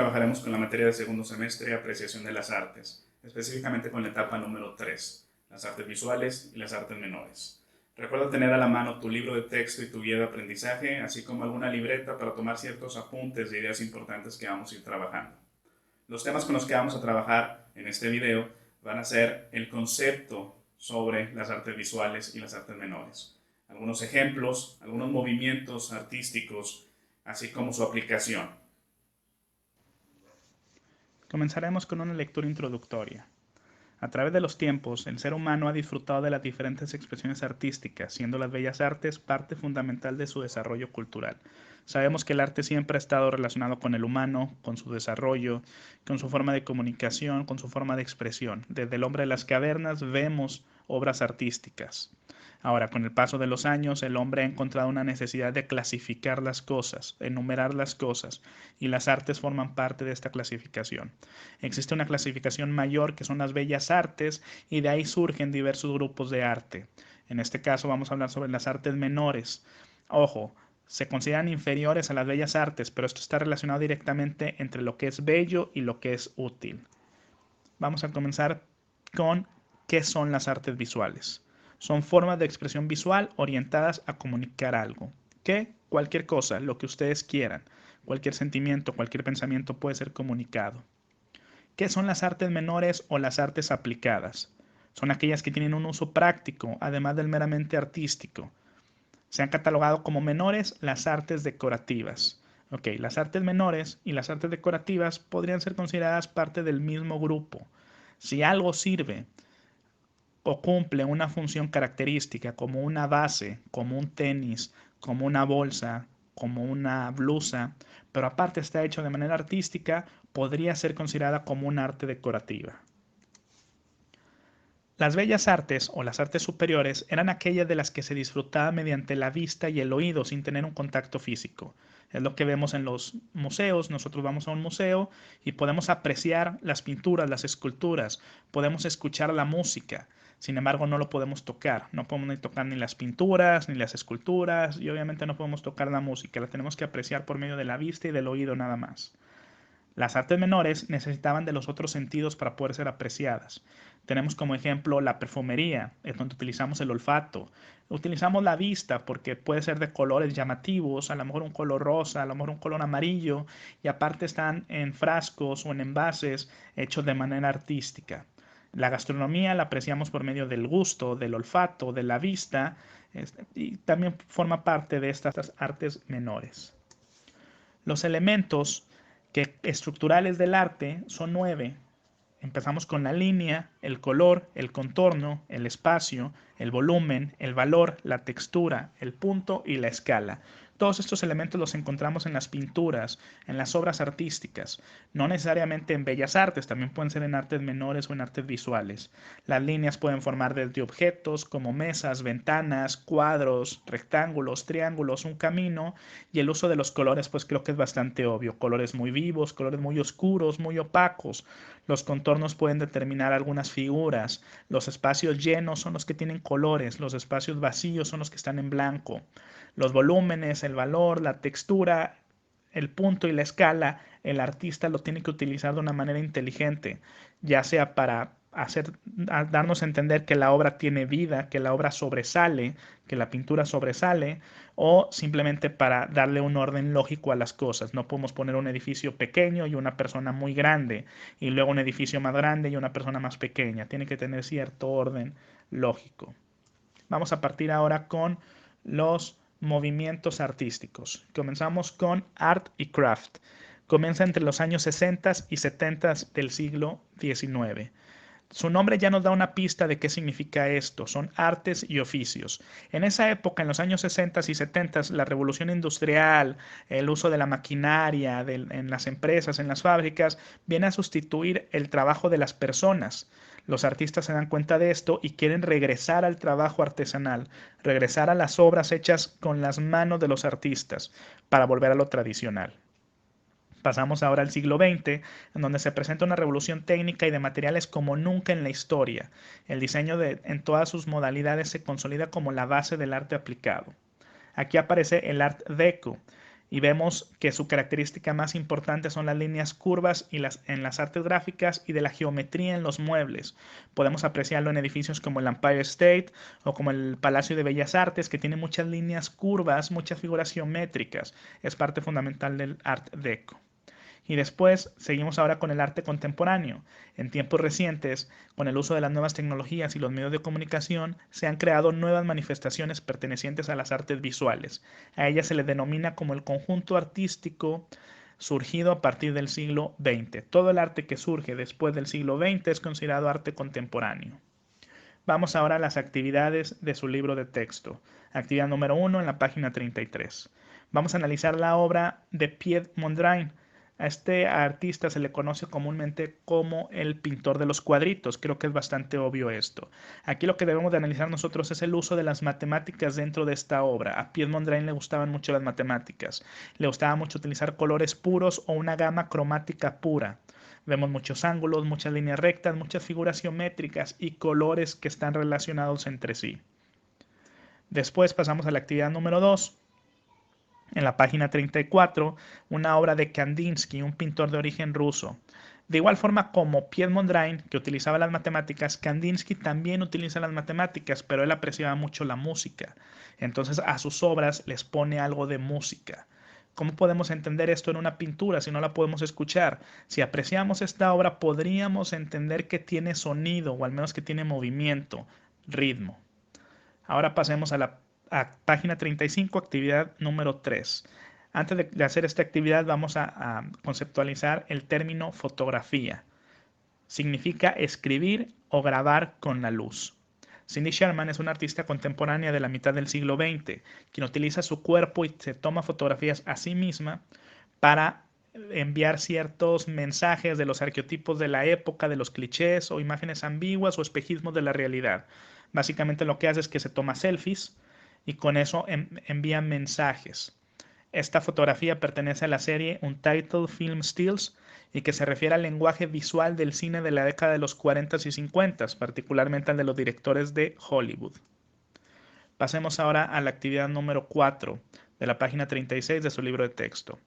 trabajaremos con la materia de segundo semestre, apreciación de las artes, específicamente con la etapa número 3, las artes visuales y las artes menores. Recuerda tener a la mano tu libro de texto y tu guía de aprendizaje, así como alguna libreta para tomar ciertos apuntes de ideas importantes que vamos a ir trabajando. Los temas con los que vamos a trabajar en este video van a ser el concepto sobre las artes visuales y las artes menores, algunos ejemplos, algunos movimientos artísticos, así como su aplicación. Comenzaremos con una lectura introductoria. A través de los tiempos, el ser humano ha disfrutado de las diferentes expresiones artísticas, siendo las bellas artes parte fundamental de su desarrollo cultural. Sabemos que el arte siempre ha estado relacionado con el humano, con su desarrollo, con su forma de comunicación, con su forma de expresión. Desde el hombre de las cavernas vemos obras artísticas. Ahora, con el paso de los años, el hombre ha encontrado una necesidad de clasificar las cosas, enumerar las cosas, y las artes forman parte de esta clasificación. Existe una clasificación mayor que son las bellas artes, y de ahí surgen diversos grupos de arte. En este caso vamos a hablar sobre las artes menores. Ojo, se consideran inferiores a las bellas artes, pero esto está relacionado directamente entre lo que es bello y lo que es útil. Vamos a comenzar con qué son las artes visuales. Son formas de expresión visual orientadas a comunicar algo. ¿Qué? Cualquier cosa, lo que ustedes quieran. Cualquier sentimiento, cualquier pensamiento puede ser comunicado. ¿Qué son las artes menores o las artes aplicadas? Son aquellas que tienen un uso práctico, además del meramente artístico. Se han catalogado como menores las artes decorativas. Ok, las artes menores y las artes decorativas podrían ser consideradas parte del mismo grupo. Si algo sirve o cumple una función característica como una base, como un tenis, como una bolsa, como una blusa, pero aparte está hecho de manera artística, podría ser considerada como un arte decorativa. Las bellas artes o las artes superiores eran aquellas de las que se disfrutaba mediante la vista y el oído sin tener un contacto físico. Es lo que vemos en los museos. Nosotros vamos a un museo y podemos apreciar las pinturas, las esculturas, podemos escuchar la música. Sin embargo, no lo podemos tocar. No podemos ni tocar ni las pinturas, ni las esculturas y obviamente no podemos tocar la música. La tenemos que apreciar por medio de la vista y del oído nada más. Las artes menores necesitaban de los otros sentidos para poder ser apreciadas. Tenemos como ejemplo la perfumería, en donde utilizamos el olfato. Utilizamos la vista porque puede ser de colores llamativos, a lo mejor un color rosa, a lo mejor un color amarillo, y aparte están en frascos o en envases hechos de manera artística. La gastronomía la apreciamos por medio del gusto, del olfato, de la vista, y también forma parte de estas artes menores. Los elementos estructurales del arte son 9. Empezamos con la línea, el color, el contorno, el espacio, el volumen, el valor, la textura, el punto y la escala. Todos estos elementos los encontramos en las pinturas, en las obras artísticas, no necesariamente en bellas artes, también pueden ser en artes menores o en artes visuales. Las líneas pueden formar desde objetos como mesas, ventanas, cuadros, rectángulos, triángulos, un camino, y el uso de los colores pues creo que es bastante obvio. Colores muy vivos, colores muy oscuros, muy opacos. Los contornos pueden determinar algunas figuras. Los espacios llenos son los que tienen colores. Los espacios vacíos son los que están en blanco. Los volúmenes, el valor, la textura, el punto y la escala, el artista lo tiene que utilizar de una manera inteligente, ya sea para darnos a entender que la obra tiene vida, que la obra sobresale, que la pintura sobresale, o simplemente para darle un orden lógico a las cosas. No podemos poner un edificio pequeño y una persona muy grande, y luego un edificio más grande y una persona más pequeña. Tiene que tener cierto orden lógico. Vamos a partir ahora con los movimientos artísticos. Comenzamos con Art y Craft. Comienza entre los años 60 y 70 del siglo XIX. Su nombre ya nos da una pista de qué significa esto. Son artes y oficios. En esa época, en los años 60 y 70, la revolución industrial, el uso de la maquinaria en las empresas, en las fábricas, viene a sustituir el trabajo de las personas. Los artistas se dan cuenta de esto y quieren regresar al trabajo artesanal, regresar a las obras hechas con las manos de los artistas para volver a lo tradicional. Pasamos ahora al siglo XX, en donde se presenta una revolución técnica y de materiales como nunca en la historia. El diseño en todas sus modalidades se consolida como la base del arte aplicado. Aquí aparece el Art Deco y vemos que su característica más importante son las líneas curvas en las artes gráficas y de la geometría en los muebles. Podemos apreciarlo en edificios como el Empire State o como el Palacio de Bellas Artes, que tiene muchas líneas curvas, muchas figuras geométricas. Es parte fundamental del Art Deco. Y después seguimos ahora con el arte contemporáneo. En tiempos recientes, con el uso de las nuevas tecnologías y los medios de comunicación, se han creado nuevas manifestaciones pertenecientes a las artes visuales. A ellas se les denomina como el conjunto artístico surgido a partir del siglo XX. Todo el arte que surge después del siglo XX es considerado arte contemporáneo. Vamos ahora a las actividades de su libro de texto. Actividad número 1 en la página 33. Vamos a analizar la obra de Piet Mondrian. A este artista se le conoce comúnmente como el pintor de los cuadritos. Creo que es bastante obvio esto. Aquí lo que debemos de analizar nosotros es el uso de las matemáticas dentro de esta obra. A Piet Mondrian le gustaban mucho las matemáticas. Le gustaba mucho utilizar colores puros o una gama cromática pura. Vemos muchos ángulos, muchas líneas rectas, muchas figuras geométricas y colores que están relacionados entre sí. Después pasamos a la actividad número 2. En la página 34, una obra de Kandinsky, un pintor de origen ruso. De igual forma como Piet Mondrian, que utilizaba las matemáticas, Kandinsky también utiliza las matemáticas, pero él apreciaba mucho la música. Entonces a sus obras les pone algo de música. ¿Cómo podemos entender esto en una pintura si no la podemos escuchar? Si apreciamos esta obra, podríamos entender que tiene sonido, o al menos que tiene movimiento, ritmo. Ahora pasemos a la página 35, actividad número 3. Antes de hacer esta actividad vamos a conceptualizar el término fotografía. Significa escribir o grabar con la luz. Cindy Sherman es una artista contemporánea de la mitad del siglo XX, quien utiliza su cuerpo y se toma fotografías a sí misma para enviar ciertos mensajes de los arqueotipos de la época, de los clichés o imágenes ambiguas o espejismos de la realidad. Básicamente lo que hace es que se toma selfies y con eso envía mensajes. Esta fotografía pertenece a la serie Untitled Film Stills y que se refiere al lenguaje visual del cine de la década de los 40s y 50s, particularmente al de los directores de Hollywood. Pasemos ahora a la actividad número 4 de la página 36 de su libro de texto.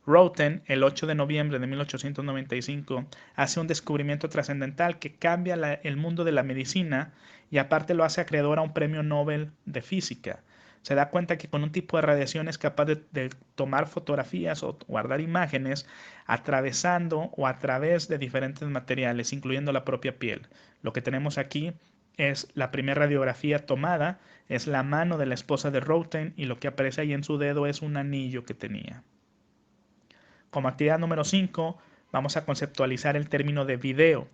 Röntgen, el 8 de noviembre de 1895, hace un descubrimiento trascendental que cambia el mundo de la medicina y aparte lo hace acreedor a un premio Nobel de física. Se da cuenta que con un tipo de radiación es capaz de tomar fotografías o guardar imágenes atravesando o a través de diferentes materiales, incluyendo la propia piel. Lo que tenemos aquí es la primera radiografía tomada, es la mano de la esposa de Röntgen y lo que aparece ahí en su dedo es un anillo que tenía. Como actividad número 5, vamos a conceptualizar el término de video.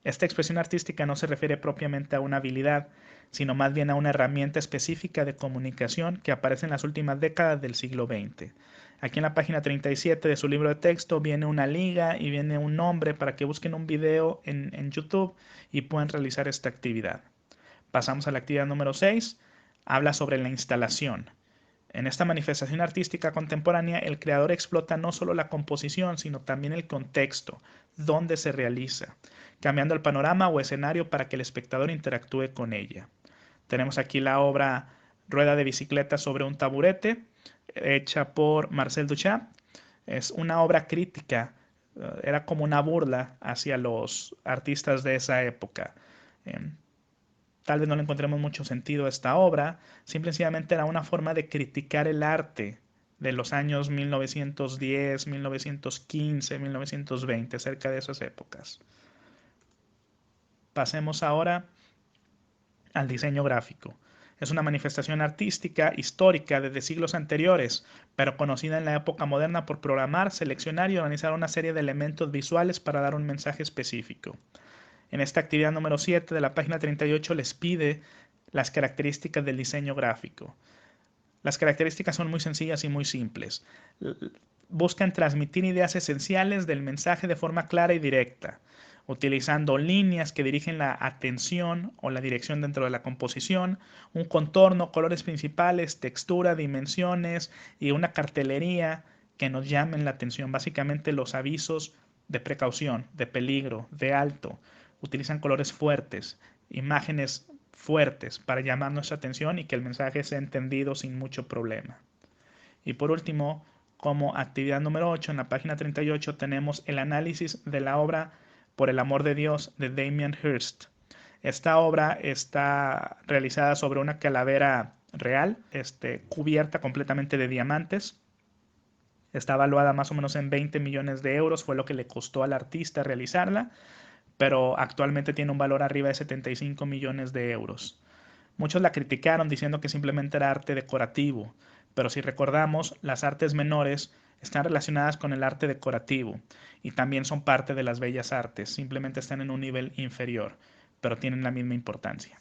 Esta expresión artística no se refiere propiamente a una habilidad, sino más bien a una herramienta específica de comunicación que aparece en las últimas décadas del siglo XX. Aquí en la página 37 de su libro de texto viene una liga y viene un nombre para que busquen un video en YouTube y puedan realizar esta actividad. Pasamos a la actividad número 6. Habla sobre la instalación. En esta manifestación artística contemporánea, el creador explota no solo la composición, sino también el contexto, donde se realiza, cambiando el panorama o escenario para que el espectador interactúe con ella. Tenemos aquí la obra Rueda de bicicleta sobre un taburete, hecha por Marcel Duchamp. Es una obra crítica, era como una burla hacia los artistas de esa época. Tal vez no le encontremos mucho sentido a esta obra, simplemente era una forma de criticar el arte de los años 1910, 1915, 1920, cerca de esas épocas. Pasemos ahora al diseño gráfico. Es una manifestación artística histórica desde siglos anteriores, pero conocida en la época moderna por programar, seleccionar y organizar una serie de elementos visuales para dar un mensaje específico. En esta actividad número 7 de la página 38 les pide las características del diseño gráfico. Las características son muy sencillas y muy simples. Buscan transmitir ideas esenciales del mensaje de forma clara y directa, utilizando líneas que dirigen la atención o la dirección dentro de la composición, un contorno, colores principales, textura, dimensiones y una cartelería que nos llamen la atención. Básicamente los avisos de precaución, de peligro, de alto. Utilizan colores fuertes, imágenes fuertes para llamar nuestra atención y que el mensaje sea entendido sin mucho problema. Y por último, como actividad número 8, en la página 38, tenemos el análisis de la obra Por el amor de Dios de Damien Hirst. Esta obra está realizada sobre una calavera real, cubierta completamente de diamantes. Está valuada más o menos en 20 millones de euros, fue lo que le costó al artista realizarla, pero actualmente tiene un valor arriba de 75 millones de euros. Muchos la criticaron diciendo que simplemente era arte decorativo, pero si recordamos, las artes menores están relacionadas con el arte decorativo y también son parte de las bellas artes, simplemente están en un nivel inferior, pero tienen la misma importancia.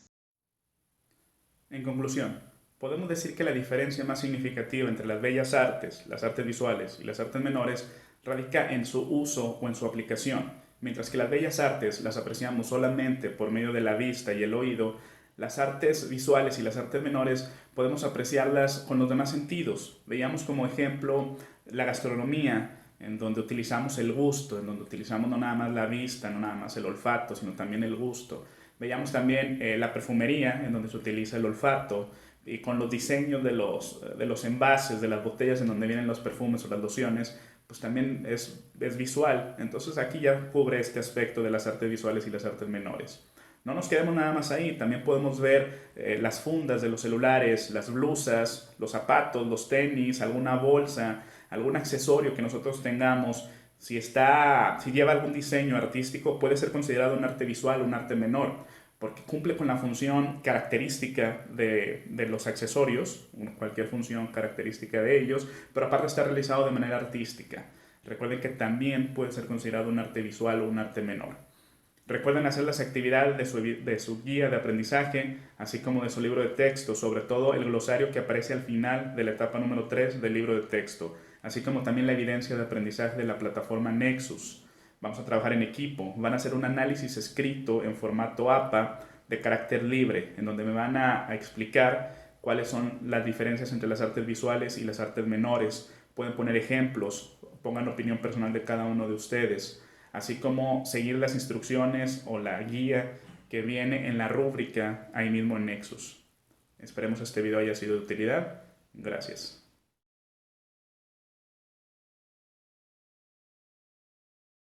En conclusión, podemos decir que la diferencia más significativa entre las bellas artes, las artes visuales y las artes menores radica en su uso o en su aplicación. Mientras que las bellas artes las apreciamos solamente por medio de la vista y el oído, las artes visuales y las artes menores podemos apreciarlas con los demás sentidos. Veíamos como ejemplo la gastronomía, en donde utilizamos el gusto, en donde utilizamos no nada más la vista, no nada más el olfato, sino también el gusto. Veíamos también la perfumería, en donde se utiliza el olfato, y con los diseños de los envases, de las botellas en donde vienen los perfumes o las lociones, pues también es visual. Entonces aquí ya cubre este aspecto de las artes visuales y las artes menores. No nos quedemos nada más ahí, también podemos ver las fundas de los celulares, las blusas, los zapatos, los tenis, alguna bolsa, algún accesorio que nosotros tengamos. Si lleva algún diseño artístico, puede ser considerado un arte visual, un arte menor, porque cumple con la función característica de los accesorios, cualquier función característica de ellos, pero aparte está realizado de manera artística. Recuerden que también puede ser considerado un arte visual o un arte menor. Recuerden hacer las actividades de su guía de aprendizaje, así como de su libro de texto, sobre todo el glosario que aparece al final de la etapa número 3 del libro de texto, así como también la evidencia de aprendizaje de la plataforma Nexus. Vamos a trabajar en equipo, van a hacer un análisis escrito en formato APA de carácter libre, en donde me van a explicar cuáles son las diferencias entre las artes visuales y las artes menores. Pueden poner ejemplos, pongan opinión personal de cada uno de ustedes, así como seguir las instrucciones o la guía que viene en la rúbrica ahí mismo en Nexus. Esperemos este video haya sido de utilidad. Gracias.